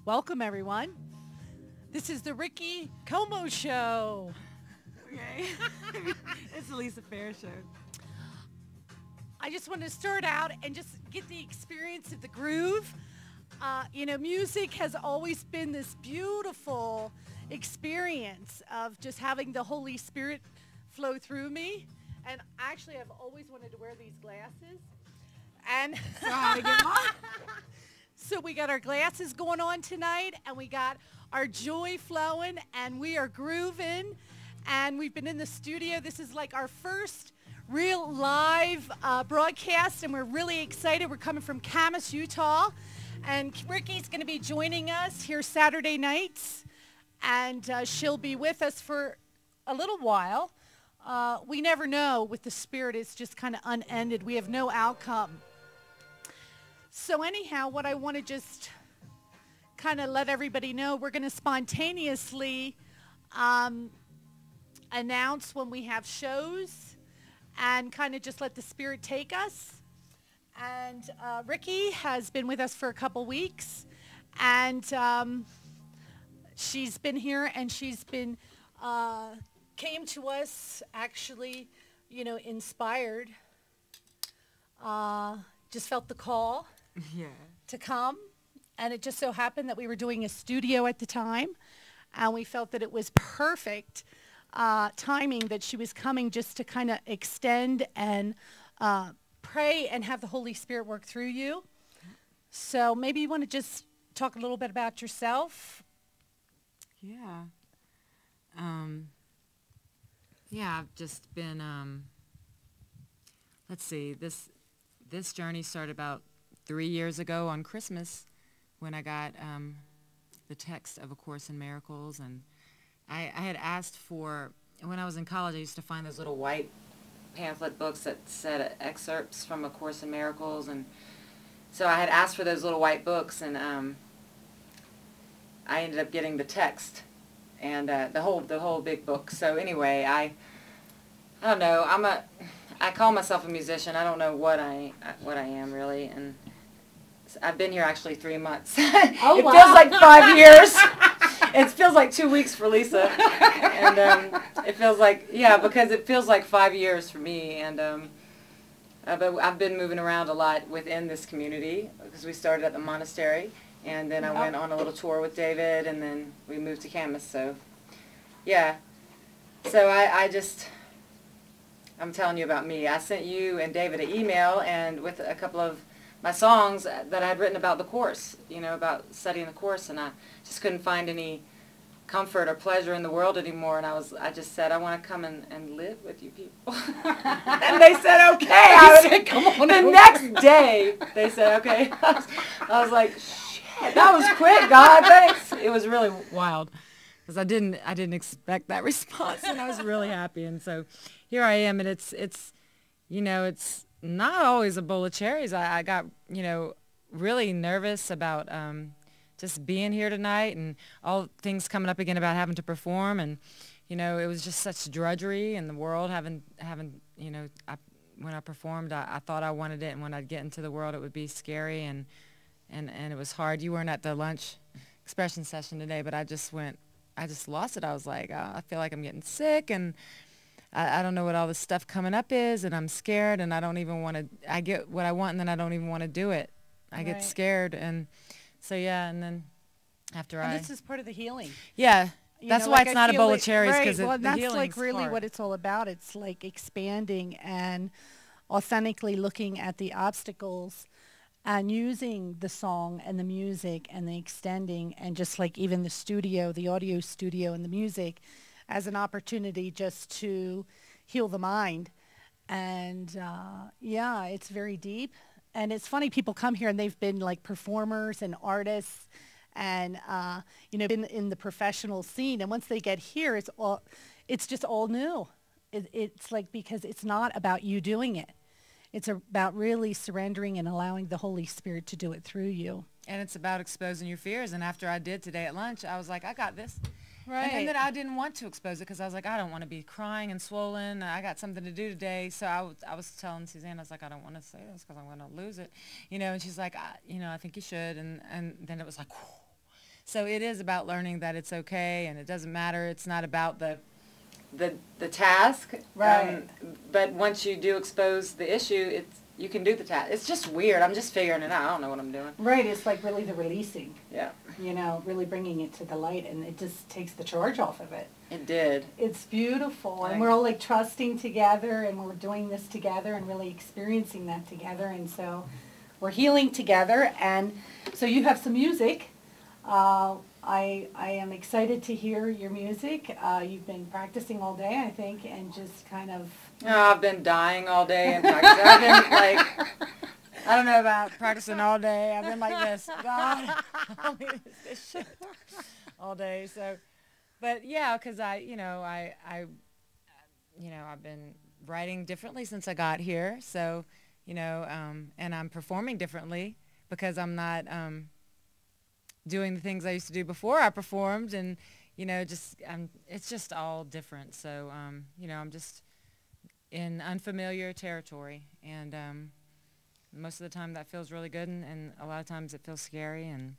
Welcome, everyone. This is the Ricki Comeaux Show. Okay. It's the Lisa Fair Show. I just want to start out and just get the experience of the groove. Music has always been this beautiful experience of just having the Holy Spirit flow through me. And actually, I've always wanted to wear these glasses. And So how to get mine? So we got our glasses going on tonight, and we got our joy flowing, and we are grooving. And we've been in the studio. This is like our first real live broadcast, and we're really excited. We're coming from Comeaux, Utah, and Ricki's going to be joining us here Saturday nights, and she'll be with us for a little while. We never know with the Spirit. It's just kind of unended. We have no outcome. So anyhow, what I want to just kind of let everybody know, we're going to spontaneously announce when we have shows and kind of just let the Spirit take us. And Ricki has been with us for a couple weeks, and she's been here, and she's been came to us actually, inspired. Just felt the call to come, and it just so happened that we were doing a studio at the time, and we felt that it was perfect timing that she was coming just to kind of extend and pray and have the Holy Spirit work through you. So maybe you want to just talk a little bit about yourself. Yeah. I've just been, let's see, this journey started about 3 years ago on Christmas when I got the text of A Course in Miracles. And I had asked for, when I was in college, I used to find those little white pamphlet books that said excerpts from A Course in Miracles. And so I had asked for those little white books, and I ended up getting the text and the whole big book. So anyway, I don't know. I call myself a musician. I don't know what I am really, and I've been here actually 3 months. Oh, it wow. feels like 5 years. It feels like 2 weeks for Lisa, and it feels like because it feels like 5 years for me. And but I've been moving around a lot within this community because we started at the monastery, and then I went on a little tour with David, and then we moved to Comeaux. So yeah, so I'm telling you about me. I sent you and David an email and with a couple of my songs that I had written about the Course, about studying the Course, and I just couldn't find any comfort or pleasure in the world anymore, and I just said, I want to come and live with you people. And they said, okay. Come on the over. next day, they said, okay. I was like, shit, that was quick, God, thanks. It was really wild, because I didn't expect that response, and I was really happy. And so here I am, and it's not always a bowl of cherries. I got, really nervous about just being here tonight, and all things coming up again about having to perform, and it was just such drudgery in the world having when I performed, I thought I wanted it, and when I'd get into the world it would be scary, and it was hard. You weren't at the lunch expression session today, but I just lost it. I was like, I feel like I'm getting sick, and I don't know what all this stuff coming up is, and I'm scared, and I don't even want to. I get what I want, and then I don't even want to do it. I get scared, and so and then after and this is part of the healing. That's why it's not a bowl of cherries, because well, that's the like really hard. what it's all about. It's like expanding and authentically looking at the obstacles and using the song and the music and the extending, and just like even the studio, the audio studio and the music, as an opportunity just to heal the mind. And it's very deep. And it's funny, people come here and they've been like performers and artists and been in the professional scene, and once they get here, it's just all new. It's like, because it's not about you doing it. It's about really surrendering and allowing the Holy Spirit to do it through you. And it's about exposing your fears. And after I did today at lunch, I was like, I got this. Right. And then I didn't want to expose it because I was like, I don't want to be crying and swollen. I got something to do today. So I was telling Suzanne, I was like, I don't want to say this because I'm going to lose it. And she's like, I think you should. And then it was like, whew. So it is about learning that it's okay and it doesn't matter. It's not about the task. Right. But once you do expose the issue, you can do the task. It's just weird. I'm just figuring it out. I don't know what I'm doing. Right. It's like really the releasing. Yeah. You know, really bringing it to the light, and it just takes the charge off of it. It did. It's beautiful, and Thanks. we're all like trusting together, and we're doing this together, and really experiencing that together, and so we're healing together. And so you have some music. I am excited to hear your music. You've been practicing all day, I think, and just kind of. Oh, I've been dying all day and practicing. I've been like, I don't know about practicing all day. I've been like this. God, help me with this shit all day. So, but yeah, because I've been writing differently since I got here. So, and I'm performing differently because I'm not doing the things I used to do before I performed, and it's just all different. So, I'm just in unfamiliar territory, and most of the time that feels really good, and a lot of times it feels scary. And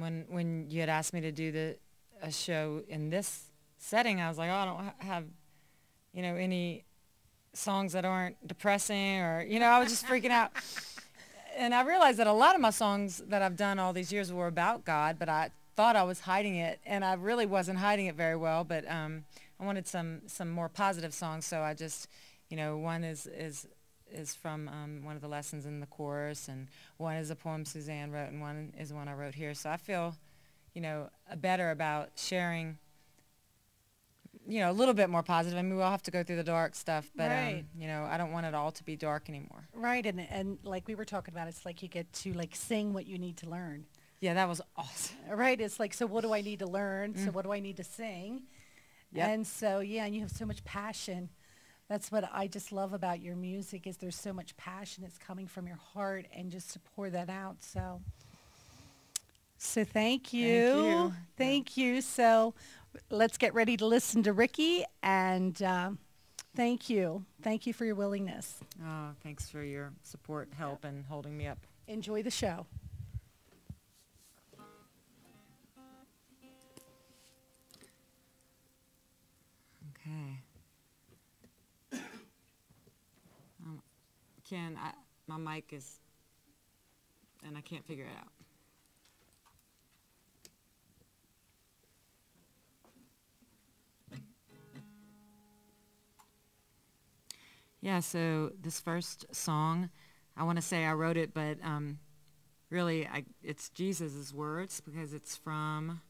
when you had asked me to do a show in this setting, I was like, oh, I don't have any songs that aren't depressing, or I was just freaking out. And I realized that a lot of my songs that I've done all these years were about God, but I thought I was hiding it, and I really wasn't hiding it very well. But I wanted some more positive songs, so I just, one is from one of the lessons in the chorus, and one is a poem Suzanne wrote, and one is one I wrote here. So I feel, better about sharing, a little bit more positive. I mean, we'll have to go through the dark stuff, but, Right. I don't want it all to be dark anymore. Right, and like we were talking about, it's like you get to like sing what you need to learn. Yeah, that was awesome. Right, it's like, so what do I need to learn? So what do I need to sing? Yep. And so, yeah, and you have so much passion. That's what I just love about your music, is there's so much passion that's coming from your heart, and just to pour that out. So thank you. Thank you. Thank you. So let's get ready to listen to Ricki, and thank you. Thank you for your willingness. Oh, thanks for your support, help, and holding me up. Enjoy the show. Okay. Ken, my mic is, and I can't figure it out. Yeah, so this first song, I want to say I wrote it, but really it's Jesus' words, because it's from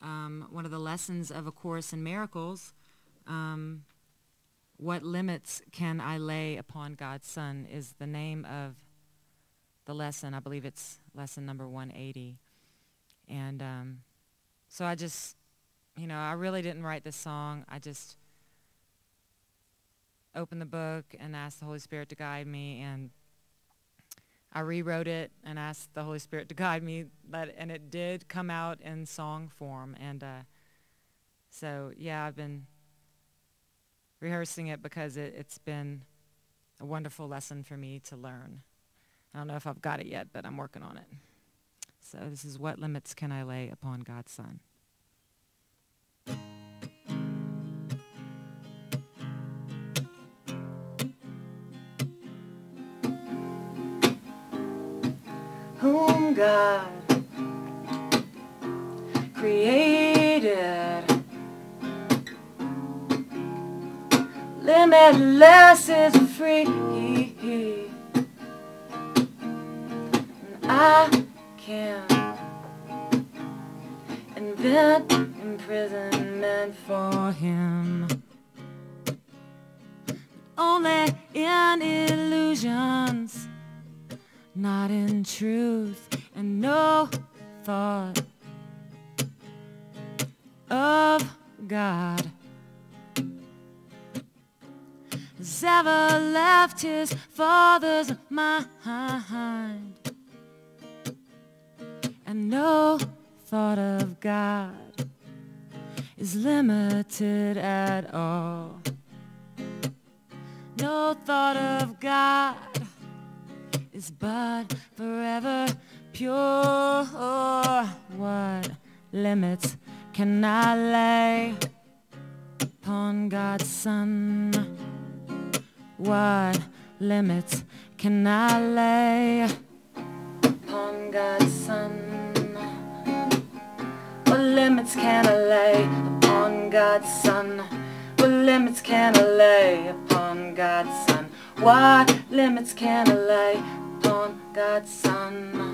one of the lessons of A Course in Miracles. What limits can I lay upon God's Son is the name of the lesson. I believe it's lesson number 180. And so I just, I really didn't write this song. I just opened the book and asked the Holy Spirit to guide me, and I rewrote it and asked the Holy Spirit to guide me, and it did come out in song form. And so, yeah, I've been rehearsing it because it's been a wonderful lesson for me to learn. I don't know if I've got it yet, but I'm working on it. So this is What Limits Can I Lay Upon God's Son? Whom God created, limitless is free, and I can invent imprisonment for him, only in illusions, not in truth, and no thought of God has ever left his Father's mind, and no thought of God is limited at all. No thought of God is but forever pure. What limits can I lay upon God's Son? What limits can I lay upon God's Son? What limits can I lay upon God's Son? What limits can I lay upon God's Son? What limits can I lay upon God's Son?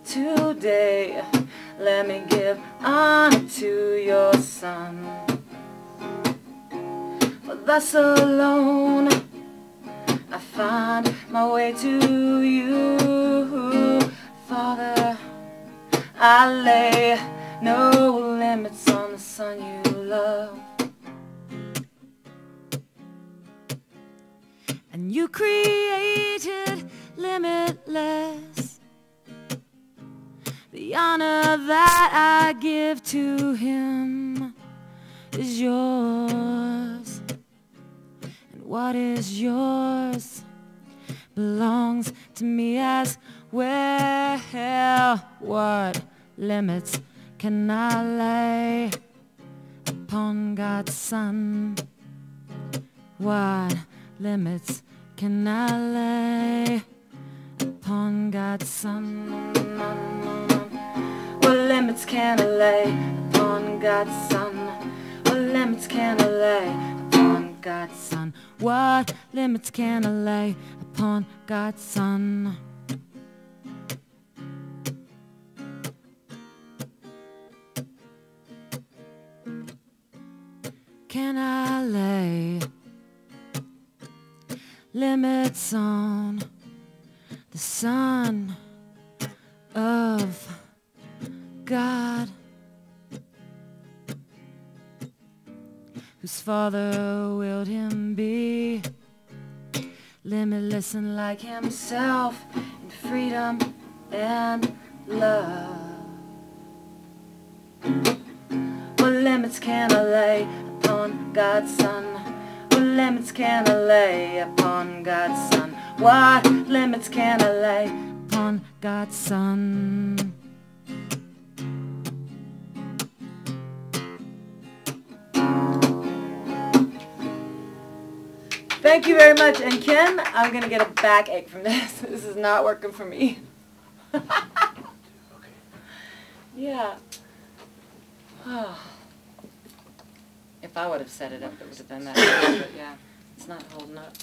Today, let me give honor to your Son. For thus alone I find my way to you. Father, I lay no limits on the Son you love. And you created limitless. The honor that I give to him is yours. And what is yours belongs to me as well. What limits can I lay upon God's Son? What limits can I lay upon God's Son? What limits can I lay upon God's Son? What limits can I lay upon God's Son? What limits can I lay upon God's Son? Can I lay limits on the Son of God, whose Father willed him be limitless and like himself in freedom and love? What limits can I lay upon God's Son? What limits can I lay upon God's Son? What limits can I lay upon God's Son? Thank you very much. And Ken, I'm going to get a backache from this. This is not working for me. Okay. Yeah. If I would have set it up, it would have done that. But yeah, it's not holding up.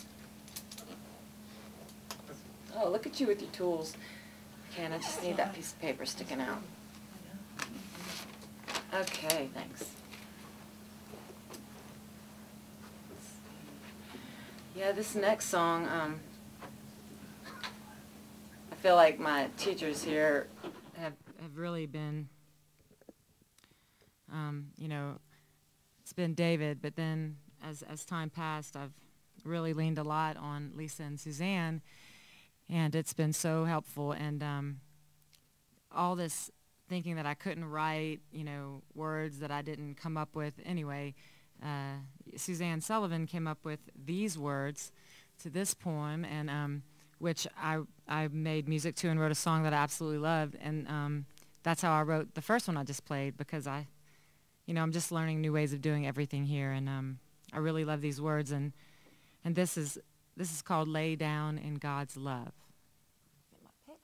Oh, look at you with your tools. Ken, I just need that piece of paper sticking out. Okay, thanks. Yeah, this next song, I feel like my teachers here have really been, you know, it's been David, but then as time passed, I've really leaned a lot on Lisa and Suzanne, and it's been so helpful. And all this thinking that I couldn't write, you know, words that I didn't come up with anyway, Suzanne Sullivan came up with these words to this poem, and which I made music to and wrote a song that I absolutely loved, and that's how I wrote the first one I just played, because you know, I'm just learning new ways of doing everything here, and I really love these words, and this is called "Lay Down in God's Love." Get my pick.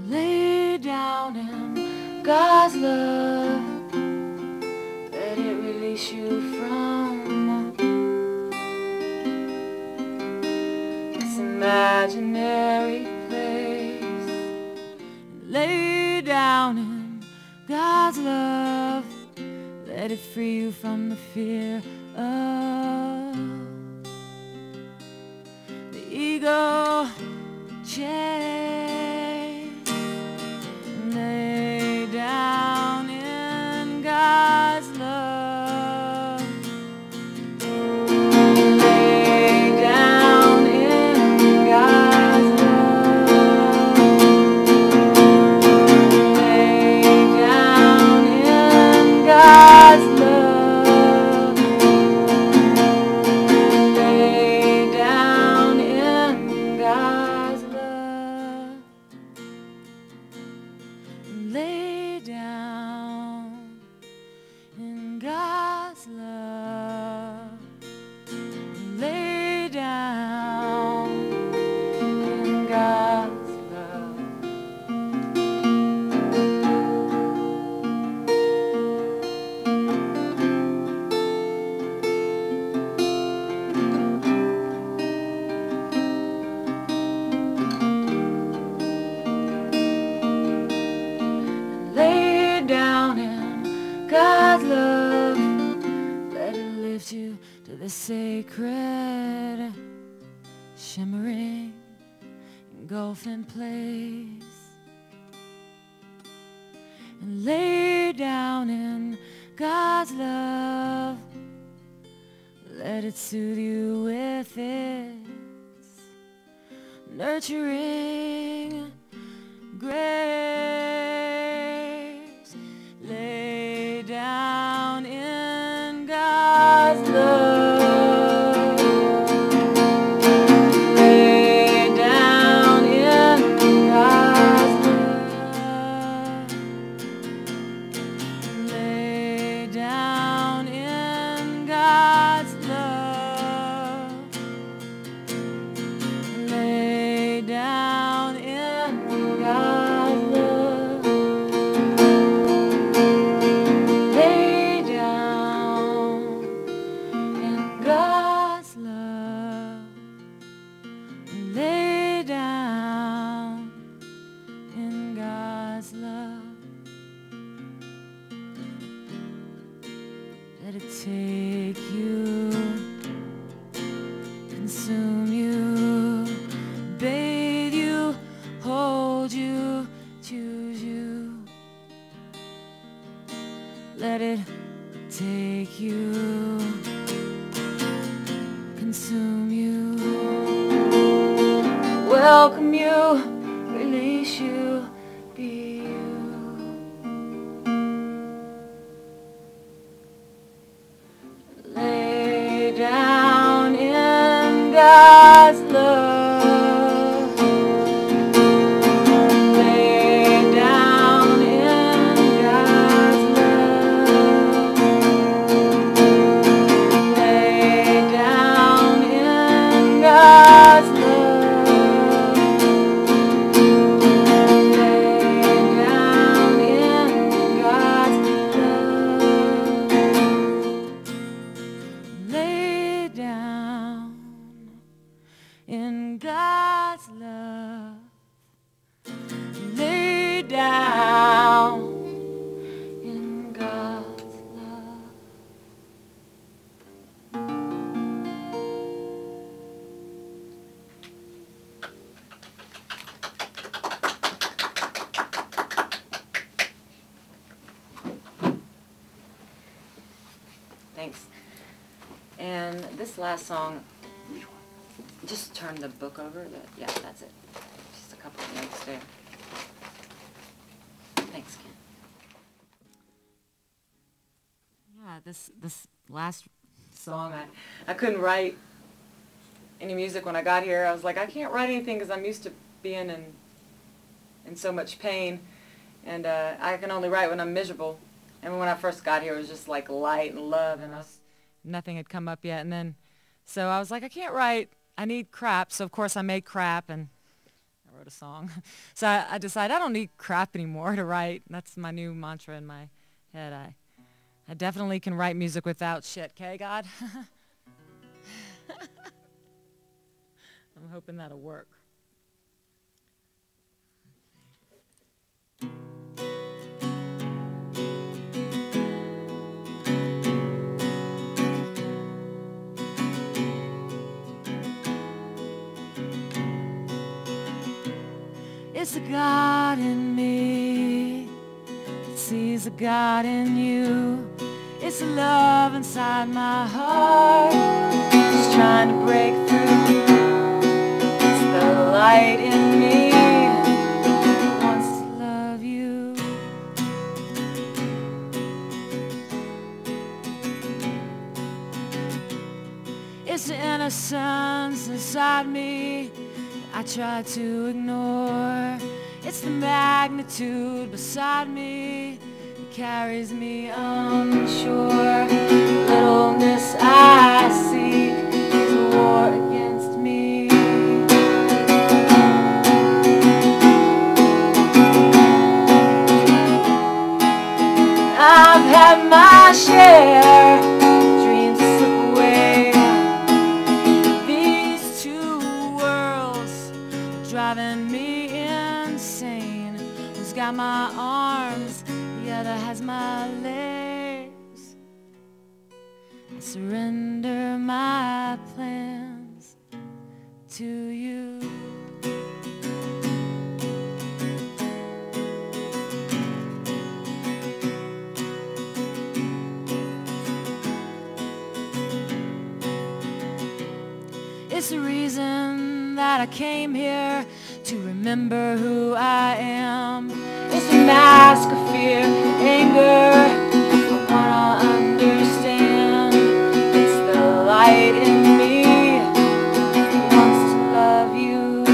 Lay down in God's love, let it release you from this imaginary place. Lay down in God's love, let it free you from the fear of the ego change. Lay down in God's love. Lay down in God's love. Lay down in God's love. Lay down in God's love. Lay down in God's love. Lay down in God's love. Lay down in God's love. Let it lift you to the sacred, shimmering, engulfing place. And lay down in God's love. Let it soothe you with its nurturing grace. Lay down in God's love. Lay down in God's love. Lay down in God's love. Lay down in God's love. Lay down in God's love. Lay down in God's love. Let it take you, consume you, bathe you, hold you, choose you. Let it take you, consume you, welcome you, release you, be you. Lay down in God's love. Lay down in God's love. Lay down in God's love. Lay down in God's love. Lay down in God's love. Lay down in God's love. Thanks. And this last song, just turn the book over. Yeah, that's it. Just a couple of notes there. Thanks, Ken. Yeah, this last song, I couldn't write any music when I got here. I was like, I can't write anything because I'm used to being in so much pain, and I can only write when I'm miserable. And when I first got here, it was just like light and love, and nothing had come up yet. And then, so I was like, I can't write. I need crap. So of course I made crap, and I wrote a song. So I decided I don't need crap anymore to write. That's my new mantra in my head. I definitely can write music without shit, okay, God? I'm hoping that'll work. It's the God in me that sees the God in you. It's the love inside my heart just trying to break through. It's the light in me that wants to love you. It's the innocence inside me I try to ignore. It's the magnitude beside me that carries me on the shore. The littleness I seek is a war against me. I've had my share, dreams slip away. These two worlds are driving me insane. One's got my arms, the other has my legs. I surrender my plans to you. It's the reason that I came here, to remember who I am. It's a mask of fear, anger, I wanna understand. It's the light in me that wants to love you.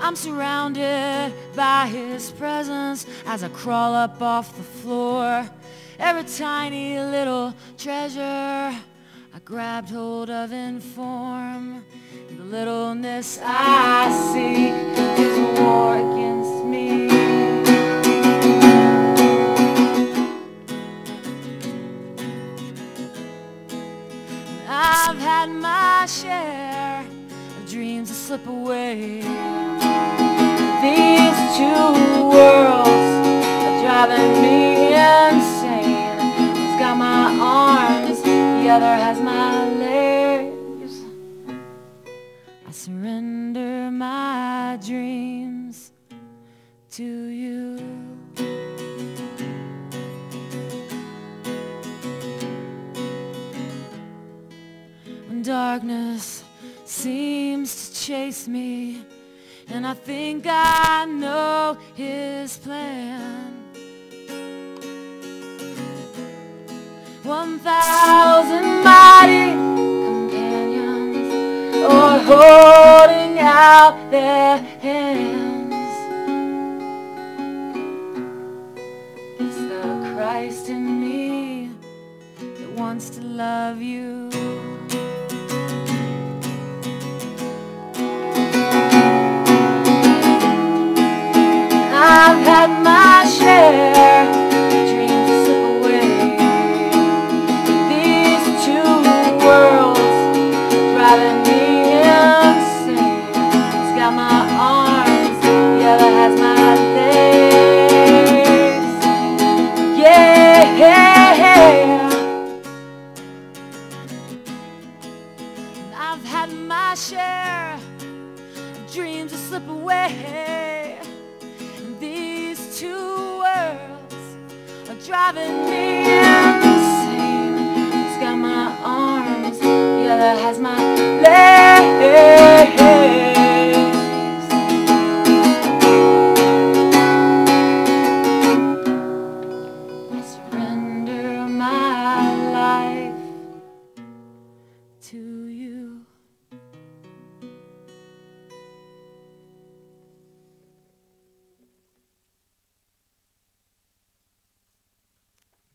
I'm surrounded by His presence as I crawl up off the floor. Every tiny little treasure I grabbed hold of in form. The littleness I seek is a war against me. I've had my share of dreams that slip away. These two worlds are driving me insane. One's got my arms, the other has my legs. I surrender my dreams to you. When darkness seems to chase me and I think I know His plan, 1,000 mighty companions are holding out their hands. It's the Christ in me that wants to love you. I've had my share of dreams that slip away. These two worlds are driving me insane. He's got my arms, the other has my legs. Yeah. And I've had my share of dreams that slip away. These two worlds are driving me insane. He's got my arms, the other has my legs. I surrender my life to you.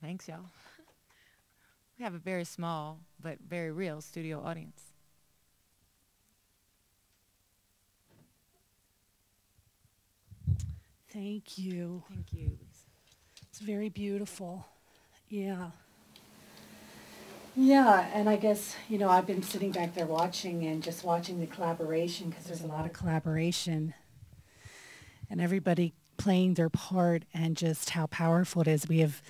Thanks, y'all. We have a very small but very real studio audience. Thank you. Thank you. It's very beautiful. Yeah. Yeah, and I guess, I've been sitting back there watching and just watching the collaboration, because there's a lot of collaboration and everybody playing their part, and just how powerful it is. We have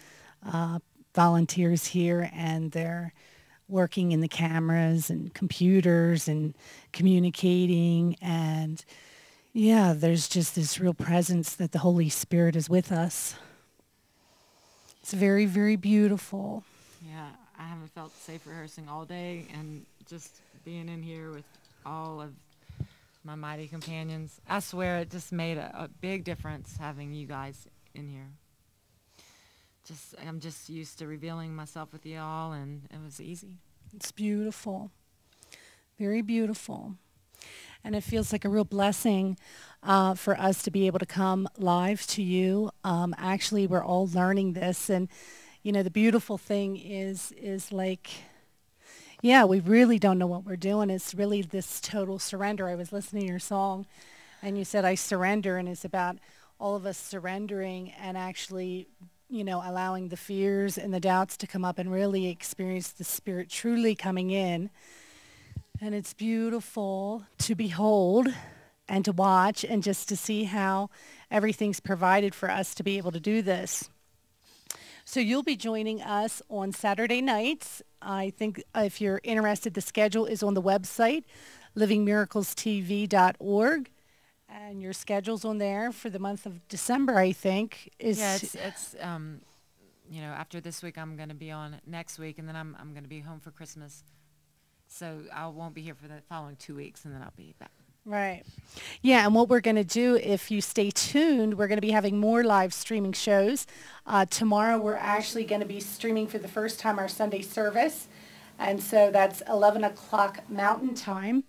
volunteers here, and they're working in the cameras and computers and communicating. And yeah, there's just this real presence that the Holy Spirit is with us. It's very, very beautiful. Yeah, I haven't felt safe rehearsing all day, and just being in here with all of my mighty companions. I swear it just made a big difference having you guys in here. I'm just used to revealing myself with you all, and it was easy. It's beautiful. Very beautiful. And it feels like a real blessing for us to be able to come live to you. Actually, we're all learning this. And, you know, the beautiful thing is like, yeah, we really don't know what we're doing. It's really this total surrender. I was listening to your song, and you said, I surrender. And it's about all of us surrendering and actually, you know, allowing the fears and the doubts to come up and really experience the Spirit truly coming in. And it's beautiful to behold and to watch and just to see how everything's provided for us to be able to do this. So you'll be joining us on Saturday nights. I think if you're interested, the schedule is on the website, livingmiraclestv.org. And your schedule's on there for the month of December, I think. Yeah, it's you know, after this week, I'm going to be on next week, and then I'm going to be home for Christmas. So I won't be here for the following 2 weeks, and then I'll be back. Right. Yeah, and what we're going to do, if you stay tuned, we're going to be having more live streaming shows. Tomorrow, we're actually going to be streaming for the first time our Sunday service. And so that's 11 o'clock Mountain Time.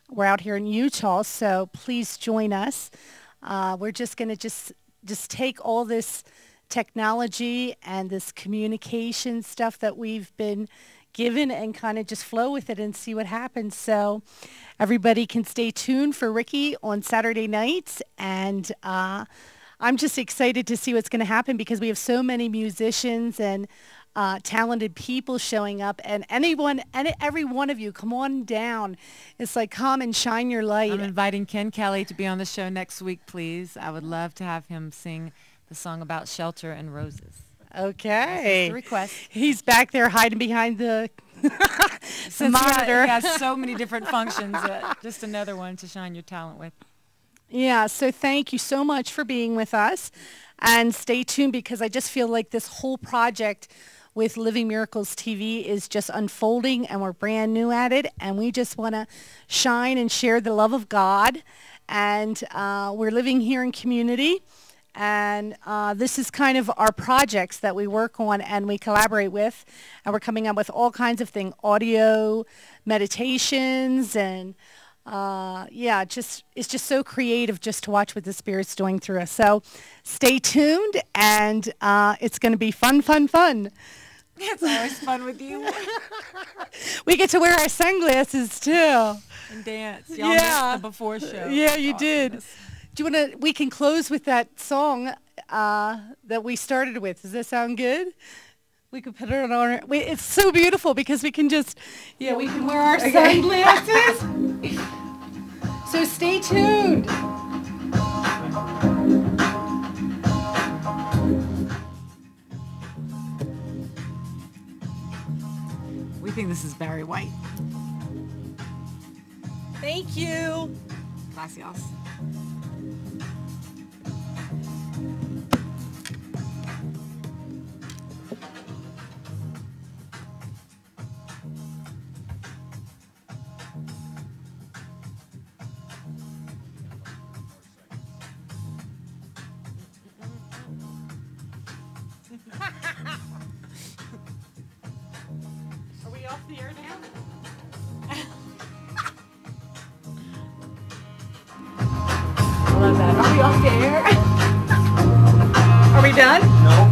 We're out here in Utah, so please join us. We're just going to just take all this technology and this communication stuff that we've been given and kind of just flow with it and see what happens. So everybody can stay tuned for Ricki on Saturday nights. And I'm just excited to see what's going to happen because we have so many musicians and talented people showing up, and every one of you, come on down. It's like, come and shine your light. I'm inviting Ken Kelly to be on the show next week, please. I would love to have him sing the song about shelter and roses. Okay. That's the request. He's back there hiding behind the monitor. He has so many different functions. Just another one to shine your talent with. Yeah, so thank you so much for being with us. And stay tuned because I just feel like this whole project with Living Miracles TV is just unfolding, and we're brand new at it, and we just want to shine and share the love of God. And we're living here in community, and this is kind of our projects that we work on and we collaborate with, and we're coming up with all kinds of things, audio, meditations, and yeah, it's just so creative just to watch what the Spirit's doing through us. So stay tuned, and it's going to be fun, fun, fun. It's always fun with you. We get to wear our sunglasses too. And dance. Y'all missed the before show. Yeah, you did. Do you want to? We can close with that song that we started with. Does that sound good? We could put it on our. It's so beautiful because we can just. Yeah, we can wear our sunglasses. So stay tuned. We think this is Barry White. Thank you. Gracias. Are we off the air now? I love that. Are we off the air? Are we done? No.